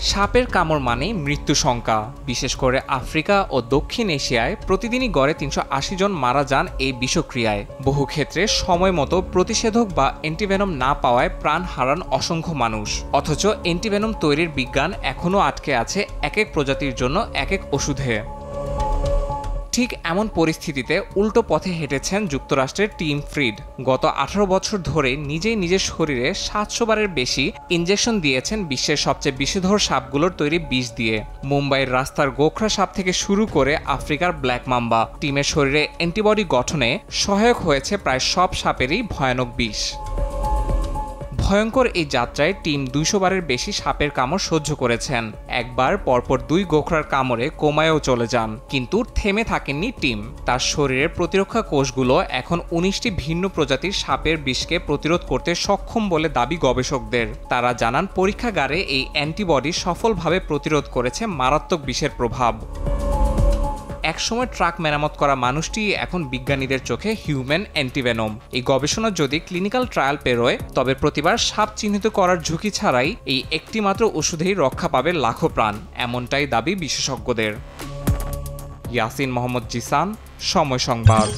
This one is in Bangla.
সাপের কামড় মানেই মৃত্যু সংখ্যা। বিশেষ করে আফ্রিকা ও দক্ষিণ এশিয়ায় প্রতিদিনই গড়ে ৩৮০ জন মারা যান এই বিষক্রিয়ায়। বহু ক্ষেত্রে সময় মতো প্রতিষেধক বা অ্যান্টিভেনম না পাওয়ায় প্রাণ হারান অসংখ্য মানুষ। অথচ অ্যান্টিভেনম তৈরির বিজ্ঞান এখনও আটকে আছে এক এক প্রজাতির জন্য এক এক ওষুধে। ঠিক এমন পরিস্থিতিতে উল্টো পথে হেঁটেছেন যুক্তরাষ্ট্রের টিম ফ্রিড। গত ১৮ বছর ধরে নিজের শরীরে ৭০০ বারের বেশি ইনজেকশন দিয়েছেন বিশ্বের সবচেয়ে বিষধর সাপগুলোর তৈরি বিষ দিয়ে। মুম্বাইয়ের রাস্তার গোখরা সাপ থেকে শুরু করে আফ্রিকার ব্ল্যাক মাম্বা, টিমের শরীরে অ্যান্টিবডি গঠনে সহায়ক হয়েছে প্রায় সব সাপেরই ভয়ানক বিষ। ভয়ঙ্কর এই যাত্রায় টিম ২০০ বারের বেশি সাপের কামড় সহ্য করেছেন। একবার পরপর ২ গোখরার কামড়ে কোমায়ও চলে যান, কিন্তু থেমে থাকেননি টিম। তার শরীরের প্রতিরক্ষা কোষগুলো এখন ১৯টি ভিন্ন প্রজাতির সাপের বিষকে প্রতিরোধ করতে সক্ষম বলে দাবি গবেষকদের। তারা জানান পরীক্ষাগারে এই অ্যান্টিবডি সফলভাবে প্রতিরোধ করেছে মারাত্মক বিষের প্রভাব। একসময় ট্রাক মেরামত করা মানুষটি এখন বিজ্ঞানীদের চোখে হিউম্যান অ্যান্টিভেনম। এই গবেষণা যদি ক্লিনিক্যাল ট্রায়াল পেরোয়, তবে প্রতিবার সাপ চিহ্নিত করার ঝুঁকি ছাড়াই এই একটিমাত্র ওষুধেই রক্ষা পাবে লাখো প্রাণ, এমনটাই দাবি বিশেষজ্ঞদের। ইয়াসিন মোহাম্মদ জিসান, সময় সংবাদ।